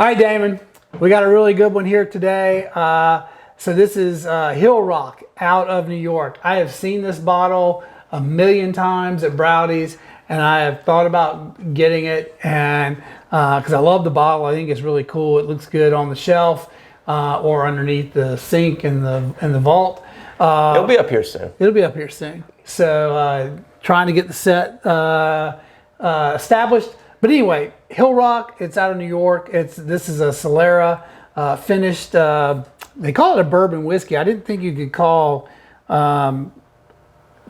All right, Damon, we got a really good one here today. So this is Hillrock out of New York. I have seen this bottle a million times at Browdy's, and I have thought about getting it, and because I love the bottle. I think it's really cool. It looks good on the shelf or underneath the sink in the vault. It'll be up here soon. It'll be up here soon. So trying to get the set established. But anyway, Hillrock, it's out of New York. This is a Solera finished. They call it a bourbon whiskey. I didn't think you could call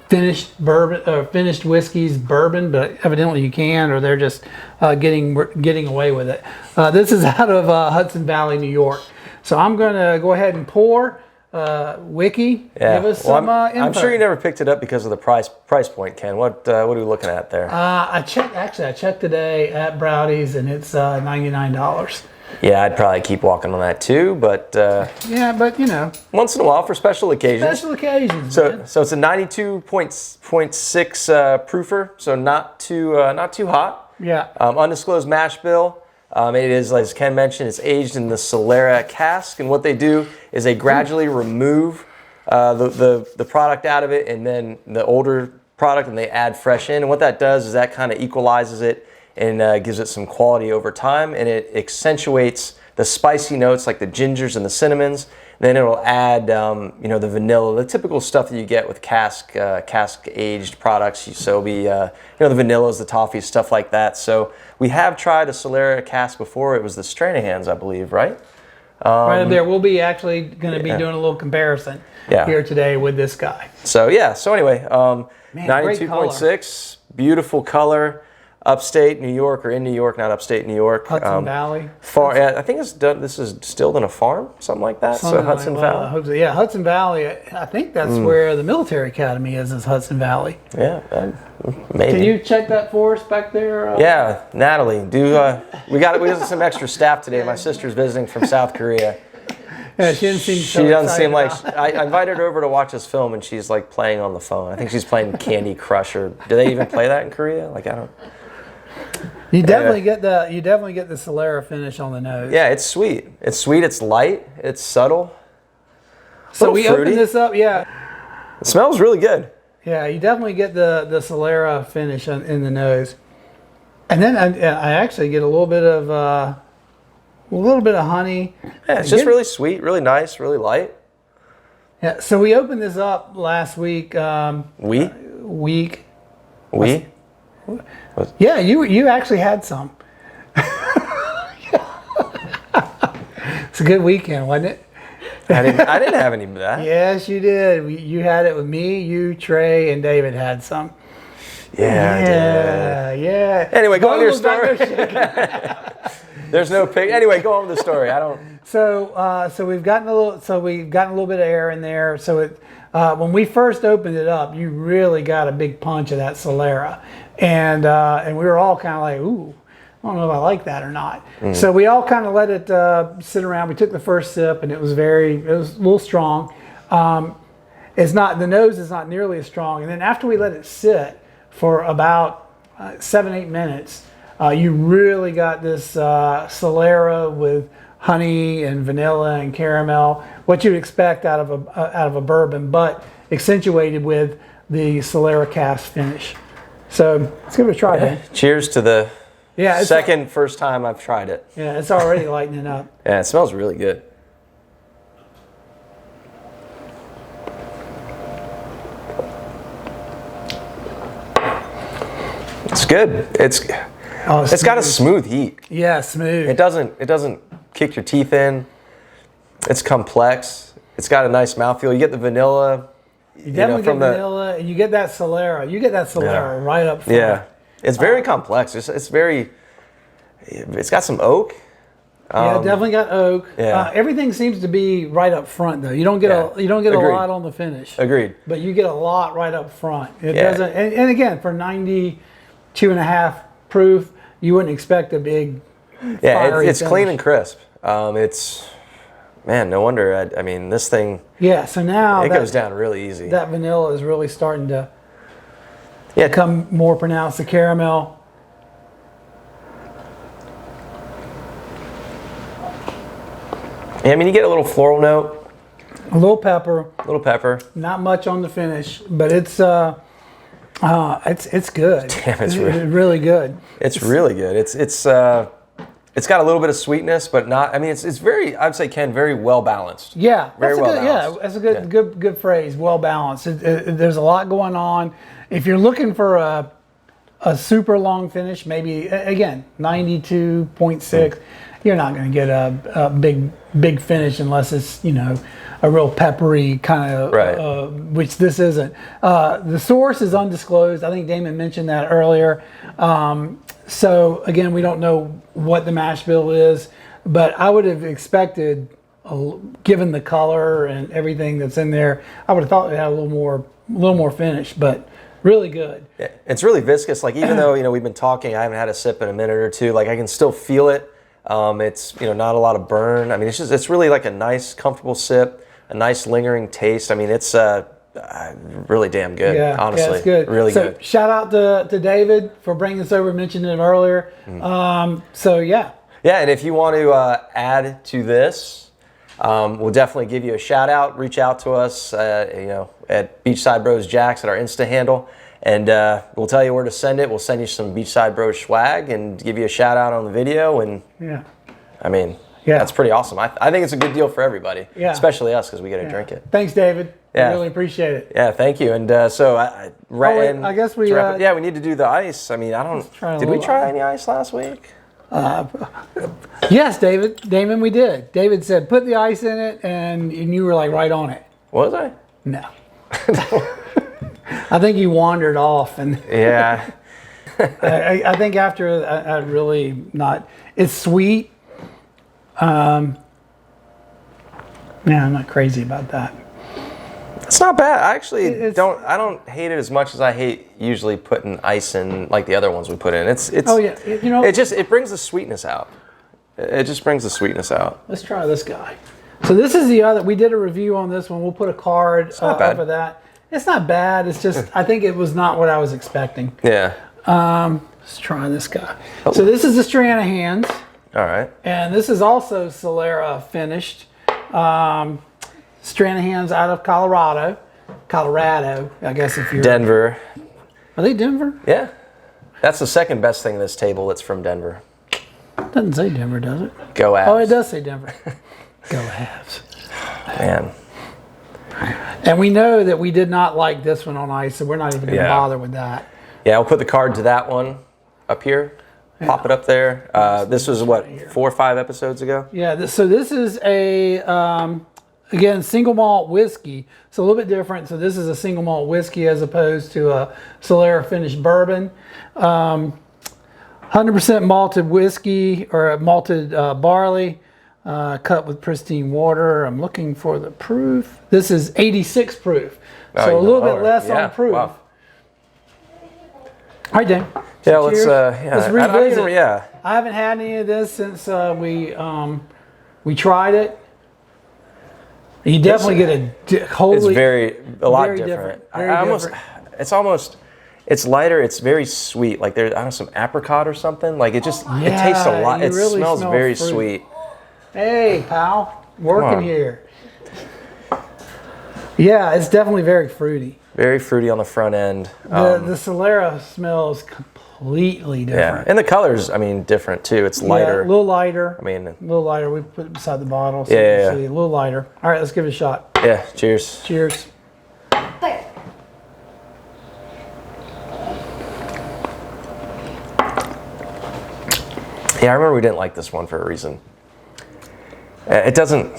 finished bourbon or finished whiskeys bourbon, but evidently you can, or they're just getting away with it. This is out of Hudson Valley, New York. So I'm going to go ahead and pour. Wiki, give us some info. I'm sure you never picked it up because of the price point, Ken. What are we looking at there? I checked today at Browdy's, and it's $99. Yeah, I'd probably keep walking on that too, but yeah, but you know, once in a while for special occasions. Special occasions. So it's a 92.6 proofer, so not too hot. Yeah. Undisclosed Mashbill. It is, as Ken mentioned, it's aged in the Solera cask, and what they do is they gradually remove the product out of it, and then the older product, and they add fresh in. And what that does is that kind of equalizes it and gives it some quality over time, and it accentuates the spicy notes like the gingers and the cinnamons. And then it'll add, the vanilla, the typical stuff that you get with cask aged products. So it'll be, the vanillas, the toffees, stuff like that. So we have tried a Solera cask before. It was the Stranahans, I believe, right? Right up there. We'll be actually going to be doing a little comparison here today with this guy. So yeah. So anyway, 92.6, beautiful color. Upstate New York, or in New York, not upstate New York. Hudson Valley. I think it's done. This is distilled in a farm, something like that. Something so Hudson Valley. Yeah, Hudson Valley. I think that's where the military academy is Hudson Valley. Yeah, maybe. Can you check that for us back there? Yeah, Natalie. We got some extra staff today. My sister's visiting from South Korea. Yeah, she doesn't seem. She doesn't seem like. I invited her over to watch this film, and she's like playing on the phone. I think she's playing Candy Crush, or do they even play that in Korea? Like I don't. You definitely get the Solera finish on the nose. Yeah, it's sweet. It's sweet. It's light. It's subtle. So we opened this up. Yeah. It smells really good. Yeah, you definitely get the Solera finish in the nose, and then I actually get a little bit of honey. Yeah, it's just really sweet, really nice, really light. Yeah. So we opened this up last week. We. Yeah, you actually had some. It's a good weekend, wasn't it? I didn't have any of that. Yes, you did. You had it with me, you, Trey, and David had some. Yeah. Yeah. Anyway, go on to your story. There's no pic. Anyway, go on with the story. I don't. So we've gotten a little bit of air in there. So when we first opened it up, you really got a big punch of that Solera, and we were all kind of like, ooh, I don't know if I like that or not. So we all kind of let it sit around. We took the first sip, and it was a little strong. The nose is not nearly as strong. And then after we let it sit for about 7-8 minutes, you really got this Solera with honey and vanilla and caramel, what you'd expect out of a bourbon, but accentuated with the Solera cask finish. So let's give it a try, man. Cheers to the first time I've tried it. Yeah, it's already lightening up. Yeah, it smells really good. It's good. It's got a smooth heat. Yeah, smooth. It doesn't kick your teeth in. It's complex. It's got a nice mouthfeel. You get the vanilla. You definitely get vanilla, and you get that Solera. You get that Solera right up front. Yeah, it's very complex. It's got some oak. Yeah, definitely got oak. Yeah. Everything seems to be right up front, though. You don't get a lot on the finish. Agreed. But you get a lot right up front. It doesn't. And again, for 92.5 proof, you wouldn't expect a big. Yeah, it's clean and crisp. No wonder. I mean, this thing. Yeah, so now it goes down really easy. That vanilla is really starting to become more pronounced. The caramel. Yeah, I mean, you get a little floral note. A little pepper. A little pepper. Not much on the finish, but it's good. Damn, it's really good. It's really good. It's got a little bit of sweetness, but not. I mean, it's very. I'd say, Ken, very well balanced. Yeah, very well balanced. Yeah, that's a good phrase. Well balanced. There's a lot going on. If you're looking for a super long finish, maybe again 92.6, you're not going to get a big finish unless it's a real peppery kind of, right. Which this isn't. The source is undisclosed. I think Damon mentioned that earlier. So again, we don't know what the mash bill is, but I would have expected, given the color and everything that's in there, I would have thought it had a little more finish, but really good. Yeah, it's really viscous. Like, even though we've been talking, I haven't had a sip in a minute or two. Like, I can still feel it. It's not a lot of burn. I mean, it's really like a nice, comfortable sip, a nice lingering taste. I mean, it's really damn good. Yeah, honestly, yeah, it's good. Really so, good. Shout out to David for bringing this over. Mentioned it earlier. So yeah. Yeah, and if you want to add to this, we'll definitely give you a shout out. Reach out to us, at Beachside Bros Jacks at our Insta handle, and we'll tell you where to send it. We'll send you some Beachside Bros swag and give you a shout out on the video. And yeah, I mean, that's pretty awesome. I think it's a good deal for everybody, especially us because we get to drink it. Thanks, David. Yeah. I really appreciate it. Yeah, thank you. And I guess we we need to do the ice. I mean, did we try any ice last week? Yes, Damon, we did. David said put the ice in it, and you were like right on it. Was I? No. I think you wandered off, and yeah. I think after I really not. It's sweet. Yeah, I'm not crazy about that. It's not bad. I actually don't hate it as much as I hate usually putting ice in like the other ones we put in. It's it brings the sweetness out. It just brings the sweetness out. Let's try this guy. So this is the other. We did a review on this one. We'll put a card up of that. It's not bad. It's just I think it was not what I was expecting. Yeah. Let's try this guy. Oh. So this is the Stranahan's. All right. And this is also Solera finished. Stranahan's out of Colorado, I guess if you're... Denver. Are they Denver? Yeah. That's the second best thing in this table that's from Denver. It doesn't say Denver, does it? Go Avs. Oh, it does say Denver. Go Avs. Man. And we know that we did not like this one on ice, so we're not even going to bother with that. Yeah, I'll put the card to that one up here. Yeah. Pop it up there. This was, 4 or 5 episodes ago? Yeah, so this is a... Again, single malt whiskey. It's a little bit different. So this is a single malt whiskey as opposed to a Solera finished bourbon. 100% malted whiskey or malted barley, cut with pristine water. I'm looking for the proof. This is 86 proof. So a little bit less on proof. Wow. All right, Dan. Yeah, so let's revisit. I haven't had any of this since we tried it. You definitely get a wholly. It's a lot different. It's lighter. It's very sweet. Like there's some apricot or something. Like it tastes a lot. It really smells very sweet. Hey, pal, working here. Yeah, it's definitely very fruity. Very fruity on the front end. The Solera smells completely different. Yeah, and the colors, different too. It's lighter. Yeah, a little lighter. A little lighter. We put it beside the bottle. So yeah. A little lighter. All right, let's give it a shot. Yeah, cheers. Cheers. There. Yeah, I remember we didn't like this one for a reason. It doesn't...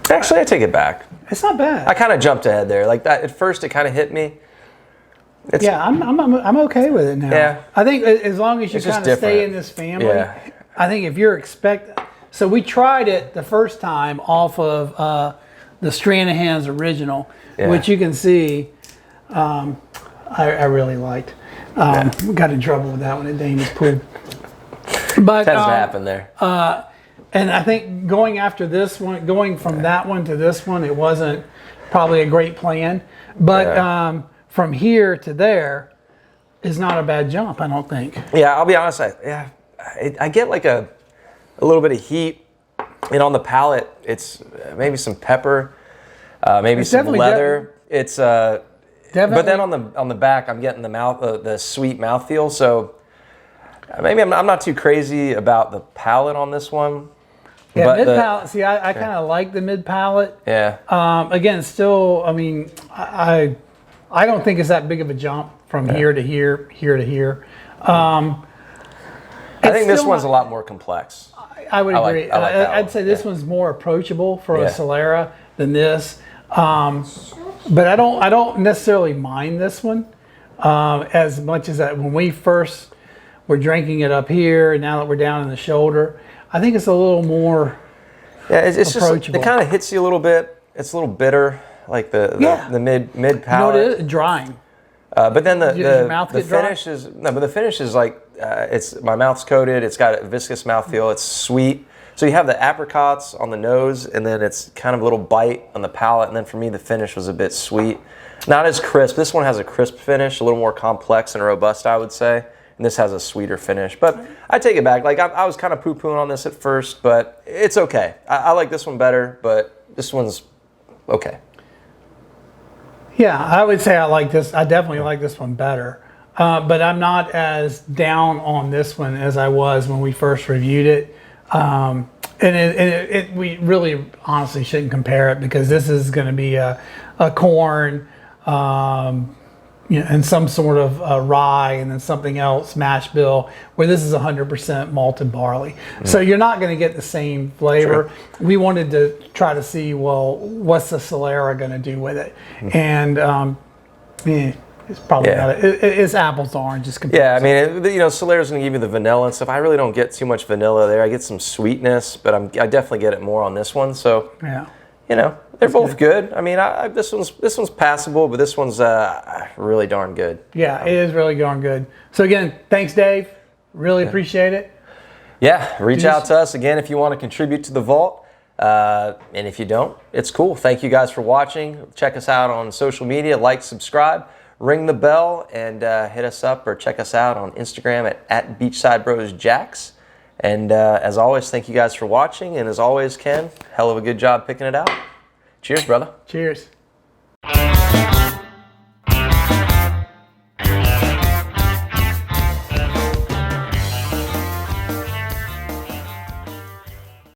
Actually, I take it back. It's not bad. I kind of jumped ahead there. Like that, at first it kind of hit me. I'm okay with it now. Yeah. I think as long as you kind of stay in this family, I think if you're so we tried it the first time off of the Stranahan's original, which you can see, I really liked. We got in trouble with that one at Damon's pool. But tends to happen there. And I think going from that one to this one, it wasn't probably a great plan. But from here to there is not a bad jump, I don't think. Yeah, I'll be honest. I get like a little bit of heat And on the palate, it's maybe some pepper, maybe It's some definitely leather. It's but definitely. then on the back, I'm getting the sweet mouthfeel. So maybe I'm not too crazy about the palate on this one. Yeah, but mid palate. See, I kind of like the mid palate. Yeah. Again, still, I mean, I don't think it's that big of a jump from here to here, here to here. I think this one's a lot more complex. I would agree. I like that I'd one. say this one's more approachable for Yeah. a Solera than this. But I don't necessarily mind this one as much as that when we first were drinking it up here, and now that we're down in the shoulder, I think it's a little more. Yeah, it's just approachable. it kind of hits you a little bit. It's a little bitter, like the mid You know what palate. it is? Drying. But then Does your mouth the get dry? finish is no, but the finish is like it's my mouth's coated. It's got a viscous mouthfeel. It's sweet. So you have the apricots on the nose, and then it's kind of a little bite on the palate. And then for me, the finish was a bit sweet, not as crisp. This one has a crisp finish, a little more complex and robust, I would say. And this has a sweeter finish. But I take it back. Like I was kind of poo-pooing on this at first, but it's okay. I like this one better, but this one's okay. Yeah, I would say I like this. I definitely like this one better. But I'm not as down on this one as I was when we first reviewed it. We really honestly shouldn't compare it because this is going to be a corn, and some sort of rye, and then something else, Mashbill, where this is 100% malted barley. So you're not going to get the same flavor. Sure. We wanted to try to see, well, what's the Solera going to do with it? And it's probably not. It's apples to oranges. Yeah, I mean, Solera's going to give you the vanilla and stuff. I really don't get too much vanilla there. I get some sweetness, but I definitely get it more on this one. So, Yeah. they're both good. I mean, this one's passable, but this one's really darn good. Yeah, it is really going good. So again, thanks, Dave. Really appreciate it. Yeah, reach out to us again if you want to contribute to the vault. And if you don't, it's cool. Thank you guys for watching. Check us out on social media. Like, subscribe, ring the bell, and hit us up or check us out on Instagram at Beachside Bros Jacks. And as always, thank you guys for watching. And as always, Ken, hell of a good job picking it out. Cheers, brother. Cheers.